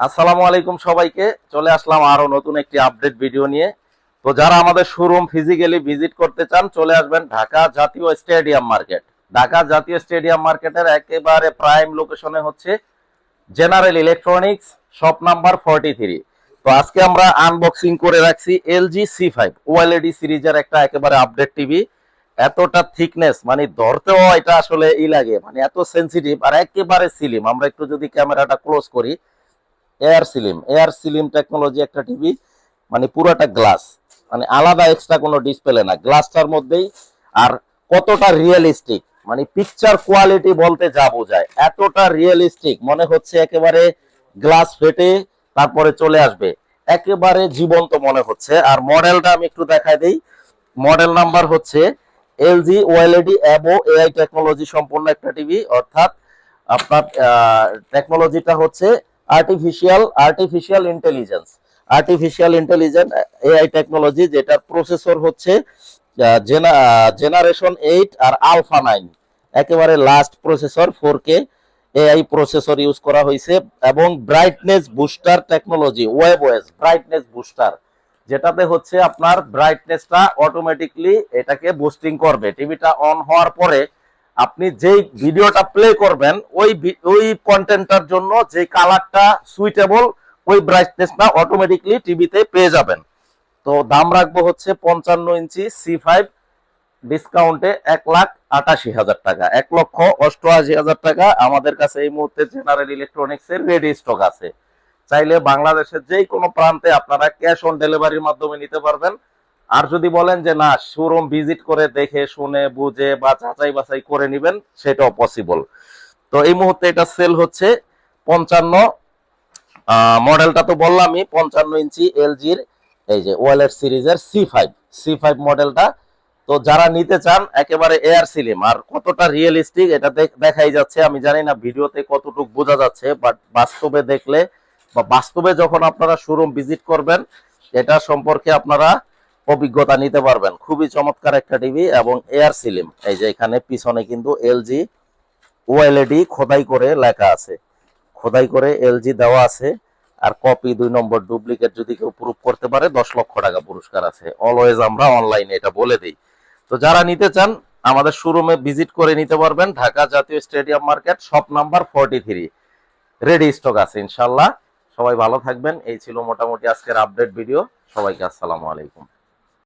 আসসালামু আলাইকুম সবাইকে। চলে আসলাম আরো নতুন একটি আপডেট ভিডিও নিয়ে। তো যারা আমাদের শোরুম ফিজিক্যালি ভিজিট করতে চান চলে আসবেন ঢাকা জাতীয় স্টেডিয়াম মার্কেট। ঢাকা জাতীয় স্টেডিয়াম মার্কেটের একেবারে প্রাইম লোকেশনে হচ্ছে জেনারেল ইলেকট্রনিক্স শপ নাম্বার 43। তো আজকে আমরা আনবক্সিং করে রাখছি এলজি C5 ওএলইডি সিরিজের একটা একেবারে আপডেট টিভি। এতটা থিকনেস মানে ধরতেও এটা আসলে লাগে, মানে এত সেনসিটিভ আর একেবারে স্লিম। আমরা একটু যদি ক্যামেরাটা ক্লোজ করি, এয়ার সিলিম টেকনোলজি একটা টিভি, মানে পুরোটা গ্লাস, মানে আলাদা এক্সট্রা কোনো ডিসপ্লে না, গ্লাসটার মধ্যেই। আর কতটা রিয়েলিস্টিক, মানে পিকচার কোয়ালিটি বলতে যা বোঝায় এতটা রিয়েলিস্টিক মনে হচ্ছে, একেবারে গ্লাস ফেটে তারপরে চলে আসবে, একেবারে জীবন্ত মনে হচ্ছে। আর মডেলটা আমি একটু দেখাই দেই। মডেল নাম্বার হচ্ছে LG OLED evo AI technology সম্পূর্ণ একটা টিভি, অর্থাৎ আপনার টেকনোলজিটা হচ্ছে আর্টিফিশিয়াল ইন্টেলিজেন্স এআই টেকনোলজি, যেটার প্রসেসর হচ্ছে জেনারেশন 8 আর আলফা 9, একেবারে last processor 4K AI processor use করা হয়েছে। এবং brightness booster technology, webOS brightness booster, যেটাতে হচ্ছে আপনার ব্রাইটনেসটা অটোমেটিকলি এটাকে বুস্টিং করবে। টিভিটা অন হওয়ার পরে আপনি যেই ভিডিওটা প্লে করবেন ওই কন্টেন্টটার জন্য যে কালারটা সুইটেবল, ওই ব্রাইটনেসটা অটোমেটিকলি টিভিতে পেয়ে যাবেন। তো দাম রাখবো হচ্ছে 55 ইঞ্চি C5, ডিসকাউন্টে 1,88,000 টাকা, 1,88,000 টাকা। আমাদের কাছে এই মুহূর্তে জেনারেল ইলেকট্রনিক্স এর রেডি স্টক আছে। চাইলে বাংলাদেশের যে কোনো প্রান্তে আপনারা ক্যাশ অন ডেলিভারির মাধ্যমে নিতে পারবেন। আর যদি বলেন যে না, শোরুম ভিজিট করে দেখে শুনে বুঝে বা যাচাই বাছাই করে নেবেন, সেটাও পসিবল। তো এই মুহূর্তে এটা সেল হচ্ছে 55। মডেলটা তো বললামই, 55 ইঞ্চি এলজির এই যে ওয়ালেট সিরিজের সি ফাইভ মডেলটা। তো যারা নিতে চান একেবারে এয়ার সিলিম, আর কতটা রিয়েলিস্টিক এটা দেখাই যাচ্ছে। আমি জানি না ভিডিওতে কতটুকু বোঝা যাচ্ছে, বাট বাস্তবে দেখলে বা বাস্তবে যখন আপনারা শোরুম ভিজিট করবেন এটা সম্পর্কে আপনারা অভিজ্ঞতা নিতে পারবেন। খুবই চমৎকার একটা টিভি এবং এয়ার সিলিম। এই যে এখানে পিছনে কিন্তু এলজি ওএলইডি খোদাই করে লেখা আছে, খোদাই করে এলজি দেওয়া আছে। আর কপি 2 নম্বর ডুপ্লিকেট যদি কেউ প্রুফ করতে পারে 10 লক্ষ টাকা পুরস্কার আছে। অলওয়েজ আমরা অনলাইনে এটা বলে দিই। তো যারা নিতে চান আমাদের শোরুমে ভিজিট করে নিতে পারবেন। ঢাকা জাতীয় stadium market shop number 43, ready stock আছে ইনশাল্লাহ। সবাই ভালো থাকবেন। এই ছিল মোটামুটি আজকের আপডেট ভিডিও। সবাইকে আসসালামু আলাইকুম।